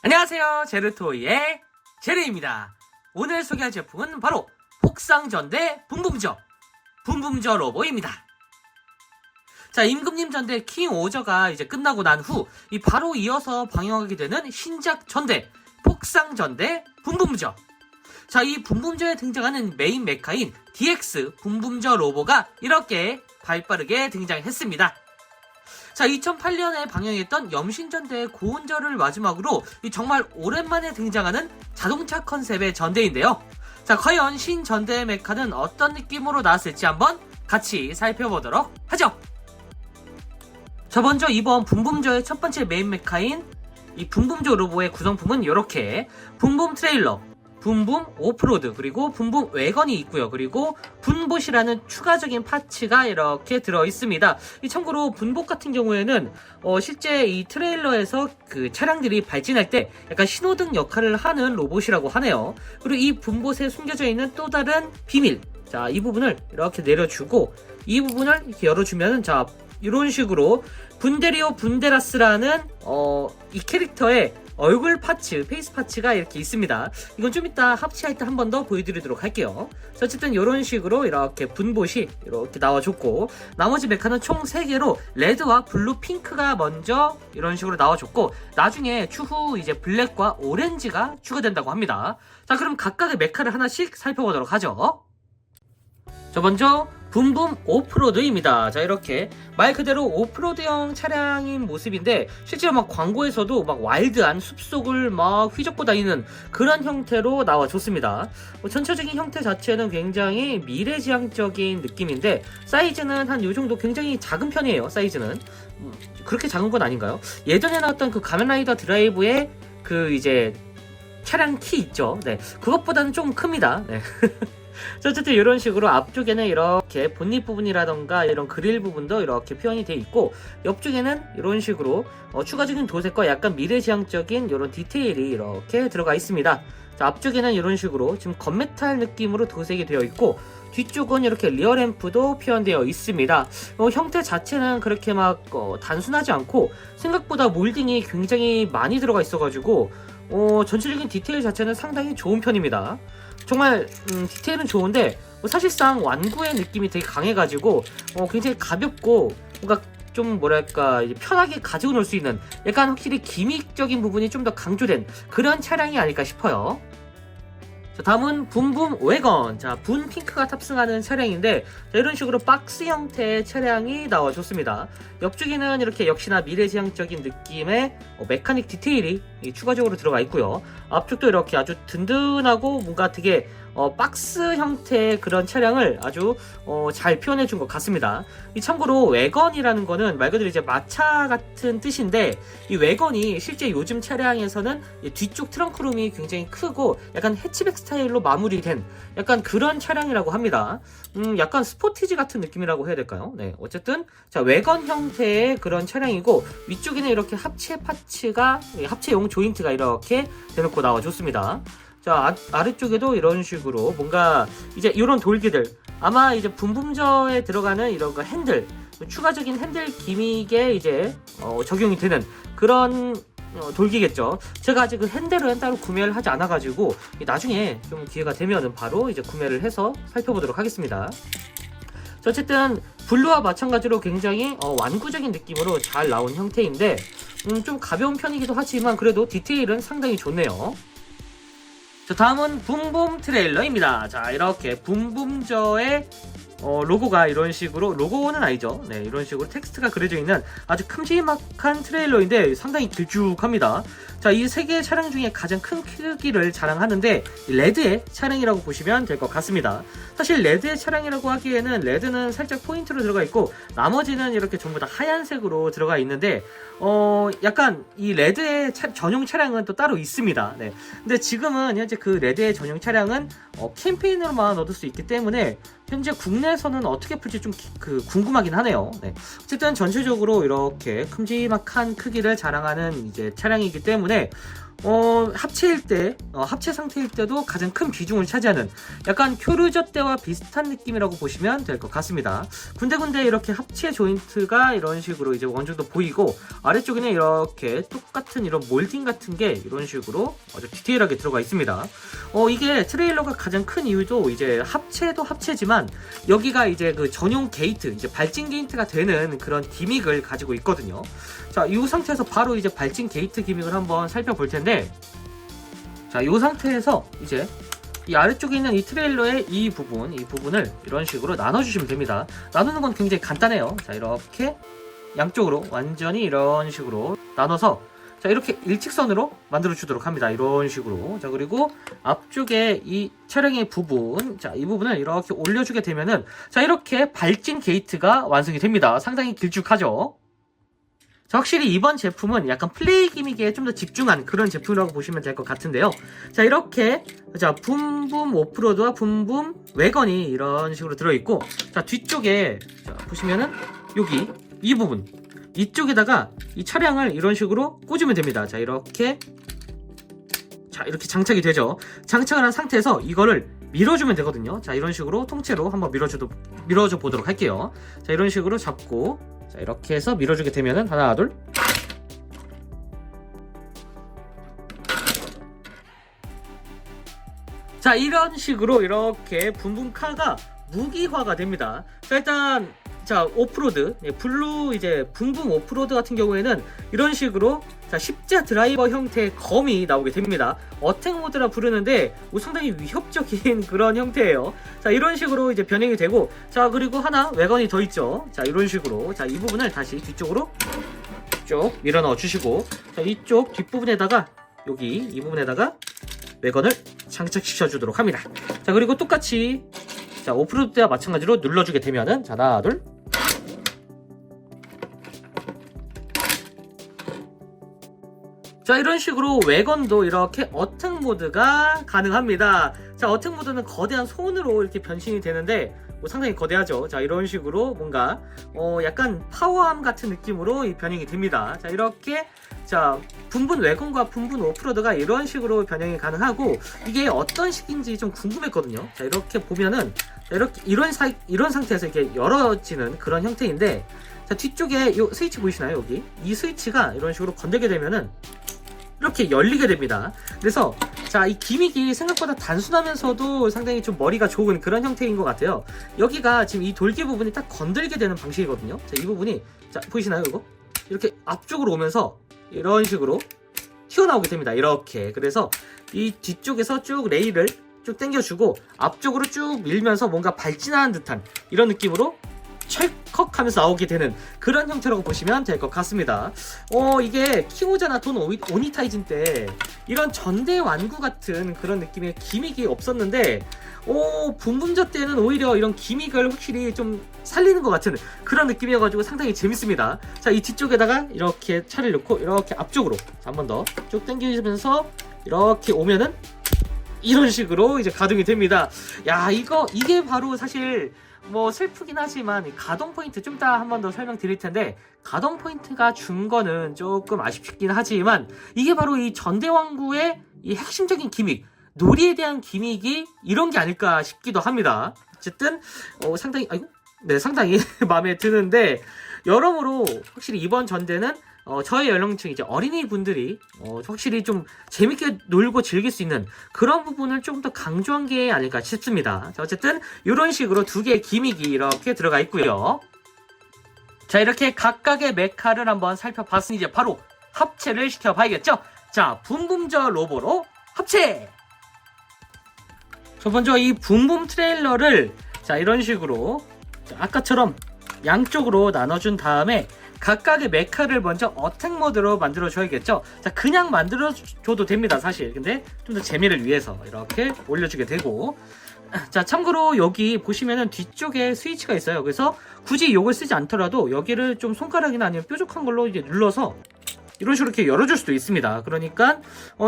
안녕하세요, 제르토이의 제르입니다. 오늘 소개할 제품은 바로 폭상전대 붐붐저 로보입니다. 자, 임금님 전대 킹 오저가 이제 끝나고 난 후 바로 이어서 방영하게 되는 신작 전대 폭상전대 붐붐저. 자, 이 붐붐저에 등장하는 메인 메카인 DX 붐붐저 로보가 이렇게 발빠르게 등장했습니다. 자, 2008년에 방영했던 염신전대의 고운절을 마지막으로 정말 오랜만에 등장하는 자동차 컨셉의 전대인데요. 자, 과연 신전대의 메카는 어떤 느낌으로 나왔을지 한번 같이 살펴보도록 하죠. 자, 먼저 이번 붐붐저의 첫 번째 메인 메카인 이 붐붐저 로보의 구성품은 이렇게 붐붐 트레일러, 붐붐 오프로드, 그리고 붐붐 웨건이 있고요. 그리고 분봇이라는 추가적인 파츠가 이렇게 들어있습니다. 참고로 분봇 같은 경우에는 실제 이 트레일러에서 그 차량들이 발진할 때 약간 신호등 역할을 하는 로봇이라고 하네요. 그리고 이 분봇에 숨겨져 있는 또 다른 비밀, 자, 이 부분을 이렇게 내려주고 이 부분을 이렇게 열어주면은, 자, 이런 식으로 분데리오 분데라스라는 이 캐릭터의 얼굴 파츠, 페이스 파츠가 이렇게 있습니다. 이건 좀 이따 합체할 때 한 번 더 보여드리도록 할게요. 자, 어쨌든 이런 식으로 이렇게 분봇이 이렇게 나와줬고, 나머지 메카는 총 3개로 레드와 블루, 핑크가 먼저 이런 식으로 나와줬고, 나중에 추후 이제 블랙과 오렌지가 추가된다고 합니다. 자, 그럼 각각의 메카를 하나씩 살펴보도록 하죠. 자, 먼저 붐붐 오프로드입니다. 자, 이렇게 말 그대로 오프로드형 차량인 모습인데, 실제로 막 광고에서도 막 와일드한 숲속을 막 휘젓고 다니는 그런 형태로 나와줬습니다. 전체적인 형태 자체는 굉장히 미래지향적인 느낌인데, 사이즈는 한 요정도, 굉장히 작은 편이에요. 사이즈는 그렇게 작은 건 아닌가요? 예전에 나왔던 그 가면라이더 드라이브의 그 이제 차량 키 있죠. 네, 그것보다는 좀 큽니다. 네. 어쨌든 이런 식으로 앞쪽에는 이렇게 본닛 부분이라던가 이런 그릴 부분도 이렇게 표현이 되어 있고, 옆쪽에는 이런 식으로 추가적인 도색과 약간 미래지향적인 이런 디테일이 이렇게 들어가 있습니다. 자, 앞쪽에는 이런 식으로 지금 건메탈 느낌으로 도색이 되어 있고, 뒤쪽은 이렇게 리어램프도 표현되어 있습니다. 형태 자체는 그렇게 막 단순하지 않고 생각보다 몰딩이 굉장히 많이 들어가 있어가지고 전체적인 디테일 자체는 상당히 좋은 편입니다. 정말 디테일은 좋은데 사실상 완구의 느낌이 되게 강해가지고 굉장히 가볍고 뭔가 좀 뭐랄까 편하게 가지고 놀 수 있는, 약간 확실히 기믹적인 부분이 좀 더 강조된 그런 차량이 아닐까 싶어요. 자, 다음은 붐붐 웨건. 자, 분 핑크가 탑승하는 차량인데, 자, 이런 식으로 박스 형태의 차량이 나와줬습니다. 옆쪽에는 이렇게 역시나 미래지향적인 느낌의 메카닉 디테일이 추가적으로 들어가 있고요. 앞쪽도 이렇게 아주 든든하고 뭔가 되게 박스 형태의 그런 차량을 아주 잘 표현해 준 것 같습니다. 참고로 웨건이라는 거는 말 그대로 이제 마차 같은 뜻인데, 이 웨건이 실제 요즘 차량에서는 뒤쪽 트렁크룸이 굉장히 크고 약간 해치백 스타일로 마무리된 약간 그런 차량이라고 합니다. 약간 스포티지 같은 느낌이라고 해야 될까요? 네, 어쨌든 자, 웨건 형태의 그런 차량이고, 위쪽에는 이렇게 합체 파츠가, 합체용 조인트가 이렇게 대놓고 나와줬습니다. 자, 아래쪽에도 이런 식으로 뭔가 이제 이런 돌기들, 아마 이제 붐붐저에 들어가는 이런 거 핸들, 추가적인 핸들 기믹에 이제 적용이 되는 그런 돌기겠죠. 제가 아직 그 핸들은 따로 구매를 하지 않아가지고 나중에 좀 기회가 되면은 바로 이제 구매를 해서 살펴보도록 하겠습니다. 자, 어쨌든 블루와 마찬가지로 굉장히 완구적인 느낌으로 잘 나온 형태인데, 좀 가벼운 편이기도 하지만 그래도 디테일은 상당히 좋네요. 자, 다음은 붐붐 트레일러입니다. 자, 이렇게 붐붐저의 로고가 이런 식으로, 로고는 아니죠. 네, 이런 식으로 텍스트가 그려져 있는 아주 큼지막한 트레일러인데 상당히 길쭉합니다. 자, 이 세 개의 차량 중에 가장 큰 크기를 자랑하는데 레드의 차량이라고 보시면 될 것 같습니다. 사실 레드의 차량이라고 하기에는 레드는 살짝 포인트로 들어가 있고 나머지는 이렇게 전부 다 하얀색으로 들어가 있는데 약간 이 레드의 전용 차량은 또 따로 있습니다. 네. 근데 지금은 현재 그 레드의 전용 차량은 캠페인으로만 얻을 수 있기 때문에 현재 국내에서는 어떻게 풀지 좀 궁금하긴 하네요. 네. 어쨌든 전체적으로 이렇게 큼지막한 크기를 자랑하는 이제 차량이기 때문에 합체일 때, 합체 상태일 때도 가장 큰 비중을 차지하는 약간 큐르저 때와 비슷한 느낌이라고 보시면 될 것 같습니다. 군데군데 이렇게 합체 조인트가 이런 식으로 이제 어느 정도 보이고, 아래쪽에는 이렇게 똑같은 이런 몰딩 같은 게 이런 식으로 아주 디테일하게 들어가 있습니다. 이게 트레일러가 가장 큰 이유도 이제 합체도 합체지만 여기가 이제 그 전용 게이트, 이제 발진 게이트가 되는 그런 기믹을 가지고 있거든요. 자, 이 상태에서 바로 이제 발진 게이트 기믹을 한번 살펴볼 텐데, 자, 이 상태에서 이제 이 아래쪽에 있는 이 트레일러의 이 부분을 이런 식으로 나눠주시면 됩니다. 나누는 건 굉장히 간단해요. 자, 이렇게 양쪽으로 완전히 이런 식으로 나눠서 자, 이렇게 일직선으로 만들어 주도록 합니다. 이런 식으로. 자, 그리고 앞쪽에 이 차량의 부분, 자, 이 부분을 이렇게 올려주게 되면은 자, 이렇게 발진 게이트가 완성이 됩니다. 상당히 길쭉하죠. 자, 확실히 이번 제품은 약간 플레이 기믹에 좀 더 집중한 그런 제품이라고 보시면 될 것 같은데요. 자, 이렇게 자, 붐붐 오프로드와 붐붐 웨건이 이런 식으로 들어있고, 자, 뒤쪽에 자, 보시면은 여기 이 부분 이쪽에다가 이 차량을 이런 식으로 꽂으면 됩니다. 자, 이렇게 장착이 되죠. 장착을 한 상태에서 이거를 밀어주면 되거든요. 자, 이런 식으로 통째로 한번 밀어줘 보도록 할게요. 자, 이런 식으로 잡고, 자, 이렇게 해서 밀어주게 되면은 하나, 둘. 자, 이런 식으로 이렇게 붐붐카가 무기화가 됩니다. 자, 일단 자, 오프로드, 블루 이제 붐붐 오프로드 같은 경우에는 이런 식으로 자, 십자 드라이버 형태의 검이 나오게 됩니다. 어택 모드라 부르는데 상당히 위협적인 그런 형태예요. 자, 이런 식으로 이제 변형이 되고, 자, 그리고 하나 웨건이 더 있죠. 자, 이런 식으로 자, 이 부분을 다시 뒤쪽으로 쭉 밀어 넣어 주시고, 자, 이쪽 뒷부분에다가 여기 이 부분에다가 웨건을 장착시켜 주도록 합니다. 자, 그리고 똑같이 자, 오프로드 때와 마찬가지로 눌러주게 되면은 자, 하나, 둘. 자, 이런 식으로 웨건도 이렇게 어택 모드가 가능합니다. 자, 어택 모드는 거대한 손으로 이렇게 변신이 되는데 상당히 거대하죠. 자, 이런 식으로 뭔가 약간 파워함 같은 느낌으로 변형이 됩니다. 자, 이렇게 자, 붐분 웨건과 붐분 오프로드가 이런 식으로 변형이 가능하고, 이게 어떤 식인지 좀 궁금했거든요. 자, 이렇게 보면은 자, 이렇게 이런 상태에서 이렇게 열어지는 그런 형태인데, 자, 뒤쪽에 이 스위치 보이시나요? 여기 이 스위치가 이런 식으로 건들게 되면은 이렇게 열리게 됩니다. 그래서 자, 이 기믹이 생각보다 단순하면서도 상당히 좀 머리가 좋은 그런 형태인 것 같아요. 여기가 지금 이 돌기 부분이 딱 건들게 되는 방식이거든요. 자, 이 부분이 자, 보이시나요? 이거 이렇게 앞쪽으로 오면서 이런 식으로 튀어나오게 됩니다. 이렇게. 그래서 이 뒤쪽에서 쭉 레일을 쭉 당겨주고 앞쪽으로 쭉 밀면서 뭔가 발진하는 듯한 이런 느낌으로 찰컥 하면서 나오게 되는 그런 형태라고 보시면 될 것 같습니다. 이게 키오자나 오니타이진 때 이런 전대 완구 같은 그런 느낌의 기믹이 없었는데, 붐붐저 때는 오히려 이런 기믹을 확실히 좀 살리는 것 같은 그런 느낌이어가지고 상당히 재밌습니다. 자, 이 뒤쪽에다가 이렇게 차를 넣고 이렇게 앞쪽으로 한 번 더 쭉 당기면서 이렇게 오면은 이런 식으로 이제 가동이 됩니다. 야, 이게 바로 사실 슬프긴 하지만 가동 포인트 좀 이따 한 번 더 설명드릴 텐데, 가동 포인트가 준 거는 조금 아쉽긴 하지만 이게 바로 이 전대왕구의 이 핵심적인 기믹, 놀이에 대한 기믹이 이런 게 아닐까 싶기도 합니다. 어쨌든 상당히 상당히 마음에 드는데, 여러모로 확실히 이번 전대는 저희 연령층 이제 어린이 분들이 확실히 좀 재밌게 놀고 즐길 수 있는 그런 부분을 조금 더 강조한 게 아닐까 싶습니다. 자, 어쨌든 이런 식으로 두 개의 기믹이 이렇게 들어가 있고요. 자, 이렇게 각각의 메카를 한번 살펴봤으니 이제 바로 합체를 시켜봐야겠죠. 자, 붐붐저 로보로 합체! 자, 먼저 이 붐붐 트레일러를 자, 이런 식으로 자, 아까처럼 양쪽으로 나눠준 다음에 각각의 메카를 먼저 어택 모드로 만들어 줘야겠죠. 자, 그냥 만들어 줘도 됩니다, 사실. 근데 좀 더 재미를 위해서 이렇게 올려주게 되고, 자, 참고로 여기 보시면은 뒤쪽에 스위치가 있어요. 그래서 굳이 이걸 쓰지 않더라도 여기를 좀 손가락이나 아니면 뾰족한 걸로 이제 눌러서 이런 식으로 이렇게 열어줄 수도 있습니다. 그러니까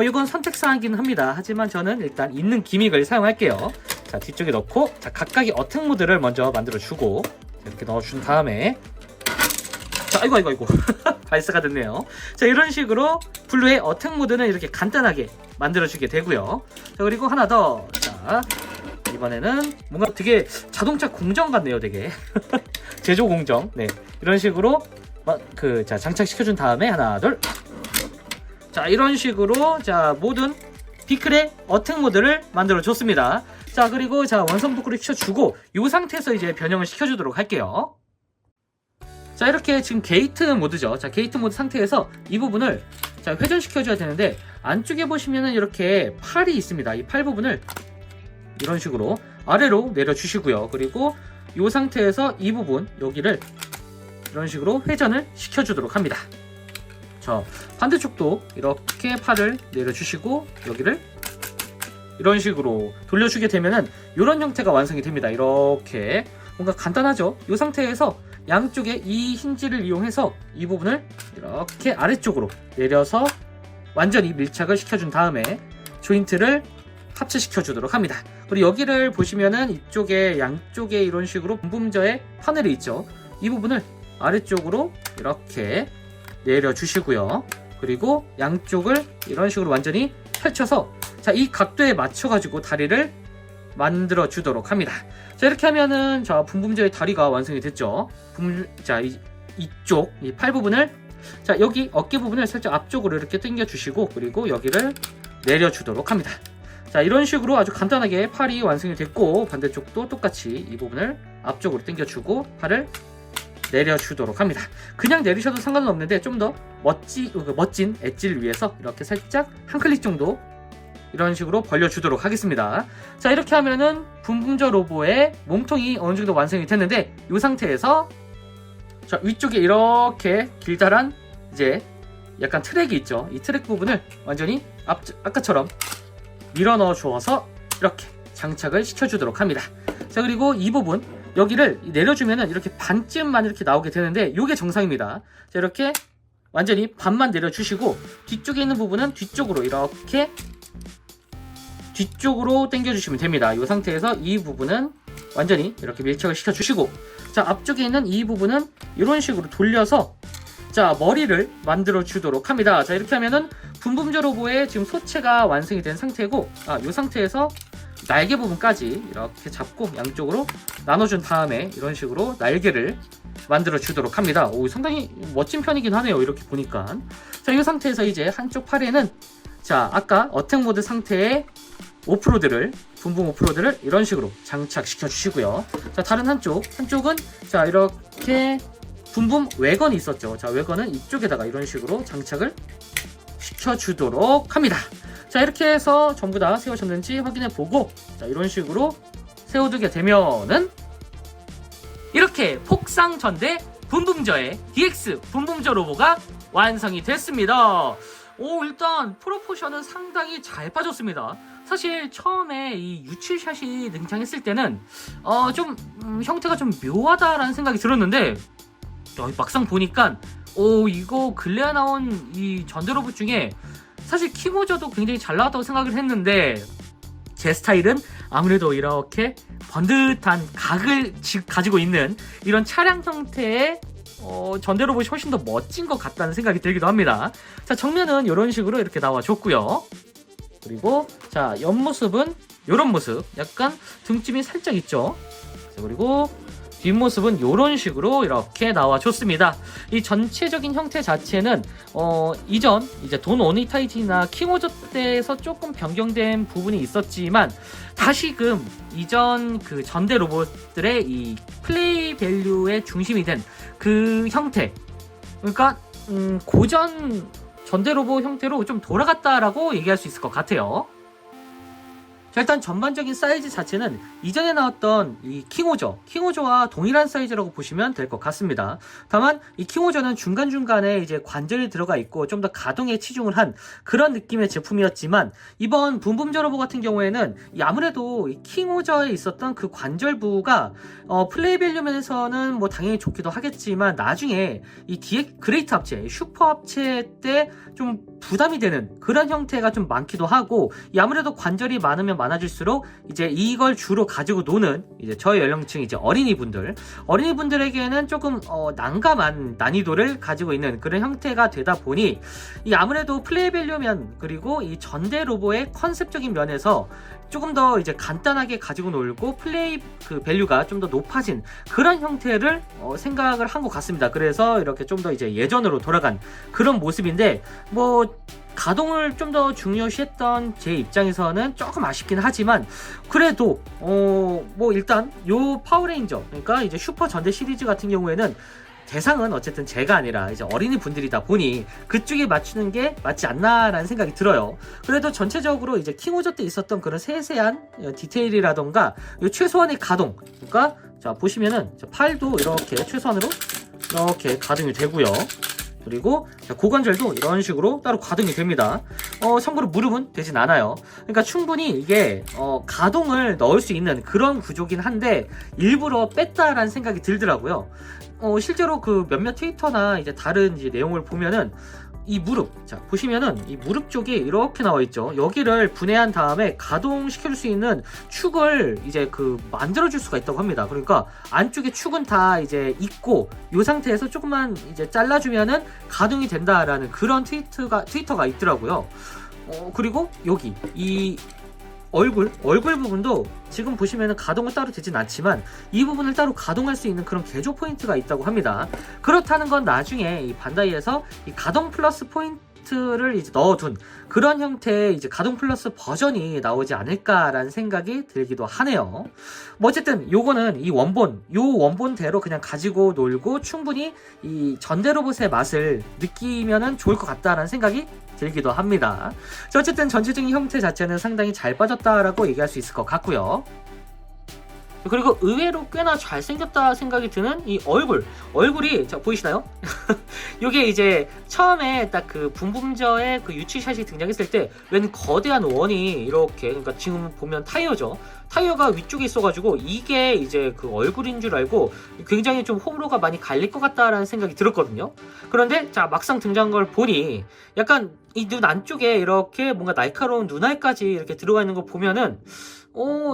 이건 선택사항이긴 합니다. 하지만 저는 일단 있는 기믹을 사용할게요. 자, 뒤쪽에 넣고 자, 각각의 어택 모드를 먼저 만들어 주고 이렇게 넣어준 다음에 자, 아이고 발사가 됐네요. 자, 이런 식으로 블루의 어택 모드는 이렇게 간단하게 만들어주게 되고요. 자, 그리고 하나 더. 자, 이번에는 뭔가 되게 자동차 공정 같네요, 되게. 제조 공정. 네, 이런 식으로 자, 장착시켜준 다음에 하나, 둘. 자, 이런 식으로 자, 모든 비클의 어택 모드를 만들어 줬습니다. 자, 그리고 자, 원선 부크를 시켜주고 이 상태에서 이제 변형을 시켜주도록 할게요. 자, 이렇게 지금 게이트 모드죠. 자, 게이트 모드 상태에서 이 부분을 자, 회전시켜줘야 되는데 안쪽에 보시면은 이렇게 팔이 있습니다. 이 팔 부분을 이런 식으로 아래로 내려주시고요. 그리고 이 상태에서 이 부분 여기를 이런 식으로 회전을 시켜주도록 합니다. 자, 반대쪽도 이렇게 팔을 내려주시고 여기를 이런 식으로 돌려주게 되면은 이런 형태가 완성이 됩니다. 이렇게 뭔가 간단하죠? 이 상태에서 양쪽에 이 힌지를 이용해서 이 부분을 이렇게 아래쪽으로 내려서 완전히 밀착을 시켜준 다음에 조인트를 합체시켜 주도록 합니다. 그리고 여기를 보시면은 이쪽에 양쪽에 이런 식으로 분분저의 파넬이 있죠. 이 부분을 아래쪽으로 이렇게 내려주시고요. 그리고 양쪽을 이런 식으로 완전히 펼쳐서 자, 이 각도에 맞춰가지고 다리를 만들어 주도록 합니다. 자, 이렇게 하면은 자, 분분저의 다리가 완성이 됐죠. 자, 이쪽 이 팔 부분을 자, 여기 어깨 부분을 살짝 앞쪽으로 이렇게 당겨 주시고 그리고 여기를 내려 주도록 합니다. 자, 이런 식으로 아주 간단하게 팔이 완성이 됐고 반대쪽도 똑같이 이 부분을 앞쪽으로 당겨 주고 팔을 내려 주도록 합니다. 그냥 내리셔도 상관은 없는데 좀 더 멋진 엣지를 위해서 이렇게 살짝 한 클릭 정도 이런 식으로 벌려주도록 하겠습니다. 자, 이렇게 하면은 분분저 로보의 몸통이 어느 정도 완성이 됐는데 이 상태에서 자, 위쪽에 이렇게 길다란 이제 약간 트랙이 있죠. 이 트랙 부분을 완전히 아까처럼 밀어 넣어 주어서 이렇게 장착을 시켜주도록 합니다. 자, 그리고 이 부분 여기를 내려주면은 이렇게 반쯤만 이렇게 나오게 되는데 이게 정상입니다. 자, 이렇게 완전히 반만 내려주시고 뒤쪽에 있는 부분은 뒤쪽으로 이렇게 뒤쪽으로 당겨주시면 됩니다. 이 상태에서 이 부분은 완전히 이렇게 밀착을 시켜주시고 자, 앞쪽에 있는 이 부분은 이런 식으로 돌려서 자, 머리를 만들어 주도록 합니다. 자, 이렇게 하면은 분분저 로보의 지금 소체가 완성이 된 상태고 이 상태에서 날개 부분까지 이렇게 잡고 양쪽으로 나눠준 다음에 이런 식으로 날개를 만들어 주도록 합니다. 오, 상당히 멋진 편이긴 하네요. 이렇게 보니까. 자, 이 상태에서 이제 한쪽 팔에는 자, 아까 어택 모드 상태의 오프로드를 분봉 오프로드를 이런 식으로 장착시켜 주시고요. 자, 다른 한쪽은 자, 이렇게 분봉 외건이 있었죠. 자, 외건은 이쪽에다가 이런 식으로 장착을 시켜 주도록 합니다. 자, 이렇게 해서 전부 다 세워졌는지 확인해 보고 자, 이런 식으로 세워두게 되면은 이렇게 폭상전대 분분저의 DX 분분저 로보가 완성이 됐습니다. 오, 일단 프로포션은 상당히 잘 빠졌습니다. 사실 처음에 이 유출샷이 등장했을 때는 좀 형태가 좀 묘하다라는 생각이 들었는데 막상 보니까 이거 근래에 나온 이 전대 로봇 중에 사실 킹오저도 굉장히 잘 나왔다고 생각을 했는데 제 스타일은 아무래도 이렇게 번듯한 각을 가지고 있는 이런 차량 형태의 전대 로봇이 훨씬 더 멋진 것 같다는 생각이 들기도 합니다. 자, 정면은 이런 식으로 이렇게 나와줬고요. 그리고 자, 옆모습은 이런 모습, 약간 등짐이 살짝 있죠. 자, 그리고 뒷모습은 이런 식으로 이렇게 나와줬습니다. 이 전체적인 형태 자체는 이전 이제 돈 오니타이티나 킹오저 때에서 조금 변경된 부분이 있었지만 다시금 이전 그 전대 로봇들의 이 플레이 밸류의 중심이 된 그 형태, 그러니까 고전 전대 로봇 형태로 좀 돌아갔다라고 얘기할 수 있을 것 같아요. 자, 일단 전반적인 사이즈 자체는 이전에 나왔던 이 킹오저와 동일한 사이즈라고 보시면 될 것 같습니다. 다만 이 킹오저는 중간중간에 이제 관절이 들어가 있고 좀 더 가동에 치중을 한 그런 느낌의 제품이었지만 이번 분분저 로보 같은 경우에는 아무래도 이 킹오저에 있었던 그 관절부가 플레이 밸류 면에서는 뭐 당연히 좋기도 하겠지만 나중에 이 DX 그레이트 합체, 슈퍼 합체 때 좀 부담이 되는 그런 형태가 좀 많기도 하고 아무래도 관절이 많으면 많아질수록 이제 이걸 주로 가지고 노는 이제 저희 연령층 이제 어린이분들에게는 조금 난감한 난이도를 가지고 있는 그런 형태가 되다 보니 이 아무래도 플레이 밸류면 그리고 이 전대 로보의 컨셉적인 면에서 조금 더 이제 간단하게 가지고 놀고 플레이 그 밸류가 좀 더 높아진 그런 형태를 생각을 한 것 같습니다. 그래서 이렇게 좀 더 이제 예전으로 돌아간 그런 모습인데 뭐 가동을 좀 더 중요시했던 제 입장에서는 조금 아쉽긴 하지만 그래도 뭐 일단 요 파워레인저 그러니까 이제 슈퍼 전대 시리즈 같은 경우에는 대상은 어쨌든 제가 아니라 이제 어린이 분들이다 보니 그쪽에 맞추는 게 맞지 않나라는 생각이 들어요. 그래도 전체적으로 이제 킹오저 때 있었던 그런 세세한 디테일이라던가 요 최소한의 가동, 그러니까 자 보시면은 팔도 이렇게 최소한으로 이렇게 가동이 되고요. 그리고 고관절도 이런 식으로 따로 가동이 됩니다. 참고로 무릎은 되진 않아요. 그러니까 충분히 이게 가동을 넣을 수 있는 그런 구조긴 한데 일부러 뺐다라는 생각이 들더라고요. 실제로 그 몇몇 트위터나 이제 다른 이제 내용을 보면은 이 무릎, 자 보시면은 이 무릎 쪽이 이렇게 나와 있죠. 여기를 분해한 다음에 가동시킬 수 있는 축을 이제 그 만들어줄 수가 있다고 합니다. 그러니까 안쪽에 축은 다 이제 있고 이 상태에서 조금만 이제 잘라주면은 가동이 된다라는 그런 트위터가 있더라고요. 그리고 여기 이 얼굴 부분도 지금 보시면은 가동은 따로 되진 않지만 이 부분을 따로 가동할 수 있는 그런 개조 포인트가 있다고 합니다. 그렇다는 건 나중에 이 반다이에서 이 가동 플러스 포인트를 이제 넣어둔 그런 형태의 이제 가동 플러스 버전이 나오지 않을까라는 생각이 들기도 하네요. 뭐 어쨌든 요거는 요 원본대로 그냥 가지고 놀고 충분히 이 전대 로봇의 맛을 느끼면은 좋을 것 같다라는 생각이 들기도 합니다. 자, 어쨌든 전체적인 형태 자체는 상당히 잘 빠졌다라고 얘기할 수 있을 것 같고요. 그리고 의외로 꽤나 잘생겼다 생각이 드는 이 얼굴이 자 보이시나요? 요게 이제 처음에 딱 그 붐붐저의 그 유치샷이 등장했을 때 웬 거대한 원이 이렇게, 그러니까 지금 보면 타이어가 위쪽에 있어가지고 이게 이제 그 얼굴인 줄 알고 굉장히 좀 호불호가 많이 갈릴 것 같다라는 생각이 들었거든요. 그런데 자 막상 등장한 걸 보니 약간 이 눈 안쪽에 이렇게 뭔가 날카로운 눈알까지 이렇게 들어가 있는 거 보면은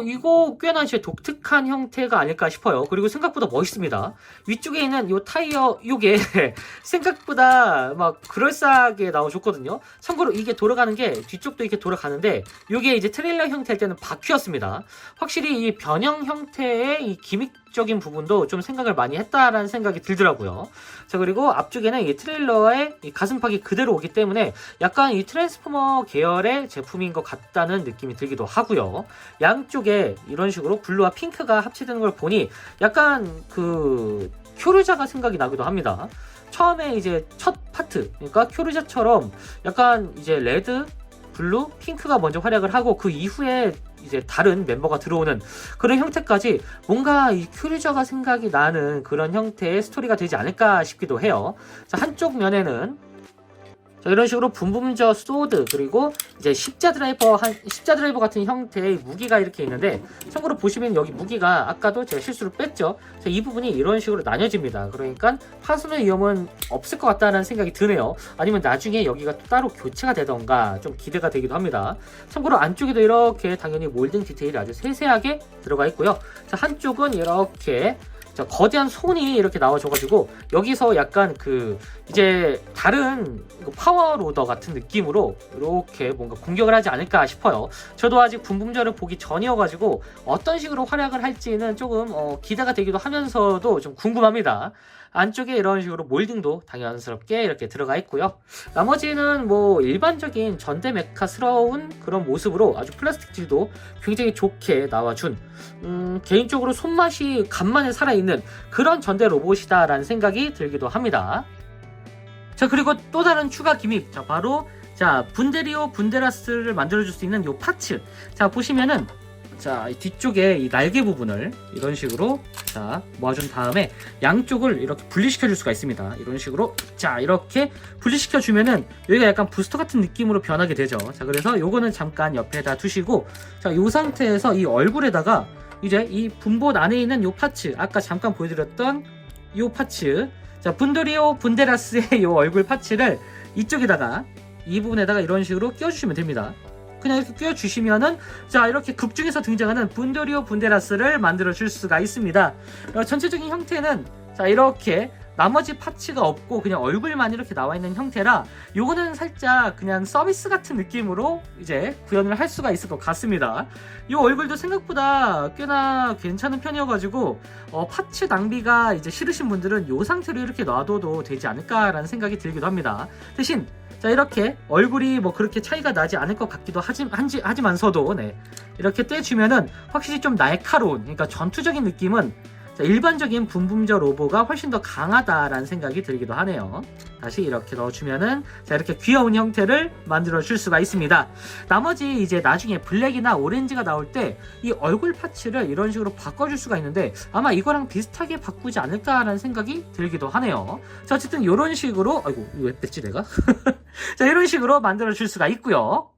이거 꽤나 이제 독특한 형태가 아닐까 싶어요. 그리고 생각보다 멋있습니다. 위쪽에 있는 요 타이어, 요게 생각보다 막 그럴싸하게 나와줬거든요. 참고로 이게 돌아가는 게 뒤쪽도 이렇게 돌아가는데 요게 이제 트레일러 형태일 때는 바퀴였습니다. 확실히 이 변형 형태의 이 기믹적인 부분도 좀 생각을 많이 했다라는 생각이 들더라고요. 자, 그리고 앞쪽에는 이 트레일러의 이 가슴팍이 그대로 오기 때문에 약간 이 트랜스포머 계열의 제품인 것 같다는 느낌이 들기도 하고요. 양쪽에 이런 식으로 블루와 핑크가 합체되는 걸 보니 약간 그 쿄르자가 생각이 나기도 합니다. 처음에 이제 첫 파트, 그러니까 쿄르자처럼 약간 이제 레드, 블루, 핑크가 먼저 활약을 하고 그 이후에 이제 다른 멤버가 들어오는 그런 형태까지 뭔가 이 큐리저가 생각이 나는 그런 형태의 스토리가 되지 않을까 싶기도 해요. 자, 한쪽 면에는 자, 이런 식으로 붐붐저 소드, 그리고 이제 십자 드라이버 같은 형태의 무기가 이렇게 있는데, 참고로 보시면 여기 무기가 아까도 제가 실수로 뺐죠. 자, 이 부분이 이런 식으로 나뉘어집니다. 그러니까 파손의 위험은 없을 것 같다는 생각이 드네요. 아니면 나중에 여기가 또 따로 교체가 되던가 좀 기대가 되기도 합니다. 참고로 안쪽에도 이렇게 당연히 몰딩 디테일이 아주 세세하게 들어가 있고요. 자, 한쪽은 이렇게 자, 거대한 손이 이렇게 나와줘가지고 여기서 약간 그 이제 다른 파워로더 같은 느낌으로 이렇게 뭔가 공격을 하지 않을까 싶어요. 저도 아직 붐붐저를 보기 전이어가지고 어떤 식으로 활약을 할지는 조금 기대가 되기도 하면서도 좀 궁금합니다. 안쪽에 이런 식으로 몰딩도 당연스럽게 이렇게 들어가 있고요. 나머지는 뭐 일반적인 전대 메카스러운 그런 모습으로 아주 플라스틱질도 굉장히 좋게 나와준 개인적으로 손맛이 간만에 살아있는 그런 전대 로봇이다 라는 생각이 들기도 합니다. 자, 그리고 또 다른 추가 기믹, 자 바로 자 분데리오 분데라스를 만들어줄 수 있는 요 파츠. 자 보시면은 자 뒤쪽에 이 날개 부분을 이런 식으로 자 모아준 다음에 양쪽을 이렇게 분리시켜 줄 수가 있습니다. 이런 식으로 자 이렇게 분리시켜 주면은 여기가 약간 부스터 같은 느낌으로 변하게 되죠. 자 그래서 요거는 잠깐 옆에다 두시고, 자 요 상태에서 이 얼굴에다가 이제 이 분봇 안에 있는 요 파츠, 아까 잠깐 보여드렸던 요 파츠, 자 분데리오 분데라스의 요 얼굴 파츠를 이쪽에다가 이 부분에다가 이런 식으로 끼워주시면 됩니다. 그냥 이렇게 끼워주시면은 자 이렇게 극 중에서 등장하는 분도리오 분데라스를 만들어 줄 수가 있습니다. 전체적인 형태는 자 이렇게 나머지 파츠가 없고 그냥 얼굴만 이렇게 나와 있는 형태라 요거는 살짝 그냥 서비스 같은 느낌으로 이제 구현을 할 수가 있을 것 같습니다. 요 얼굴도 생각보다 꽤나 괜찮은 편이어가지고 파츠 낭비가 이제 싫으신 분들은 요 상태로 이렇게 놔둬도 되지 않을까라는 생각이 들기도 합니다. 대신 자 이렇게 얼굴이 뭐 그렇게 차이가 나지 않을 것 같기도 하지만서도 네, 이렇게 떼주면은 확실히 좀 날카로운, 그러니까 전투적인 느낌은 자, 일반적인 분분저 로보가 훨씬 더 강하다라는 생각이 들기도 하네요. 다시 이렇게 넣어주면은 자 이렇게 귀여운 형태를 만들어 줄 수가 있습니다. 나머지 이제 나중에 블랙이나 오렌지가 나올 때 이 얼굴 파츠를 이런 식으로 바꿔줄 수가 있는데 아마 이거랑 비슷하게 바꾸지 않을까라는 생각이 들기도 하네요. 자 어쨌든 이런 식으로 아이고 이거 왜 뺐지 내가? 자 이런 식으로 만들어 줄 수가 있고요.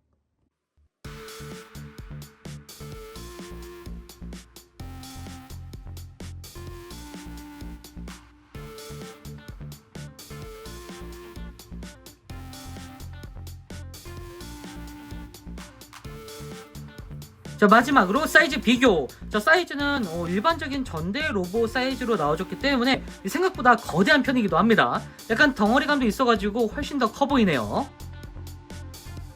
자 마지막으로 사이즈 비교. 자 사이즈는 일반적인 전대 로보 사이즈로 나와줬기 때문에 생각보다 거대한 편이기도 합니다. 약간 덩어리감도 있어가지고 훨씬 더 커 보이네요.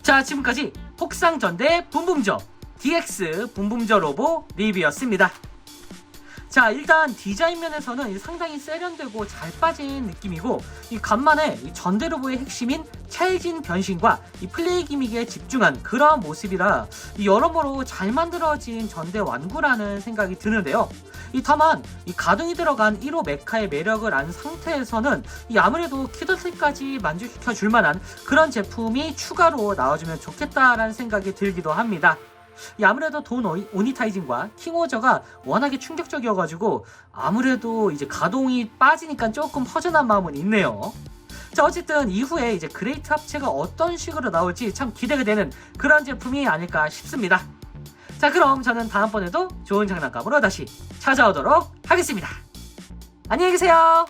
자 지금까지 폭상 전대 붐붐저 DX 붐붐저 로보 리뷰였습니다. 자 일단 디자인 면에서는 상당히 세련되고 잘 빠진 느낌이고 이 간만에 이 전대 로보의 핵심인 찰진 변신과 이 플레이 기믹에 집중한 그런 모습이라 이 여러모로 잘 만들어진 전대 완구라는 생각이 드는데요. 다만 이 가동이 들어간 1호 메카의 매력을 안 상태에서는 이 아무래도 키더슬까지 만족시켜 줄 만한 그런 제품이 추가로 나와주면 좋겠다라는 생각이 들기도 합니다. 아무래도 돈 오니타이징과 킹오저가 워낙에 충격적이어가지고 아무래도 이제 가동이 빠지니까 조금 허전한 마음은 있네요. 자 어쨌든 이후에 이제 그레이트 합체가 어떤 식으로 나올지 참 기대가 되는 그런 제품이 아닐까 싶습니다. 자 그럼 저는 다음번에도 좋은 장난감으로 다시 찾아오도록 하겠습니다. 안녕히 계세요.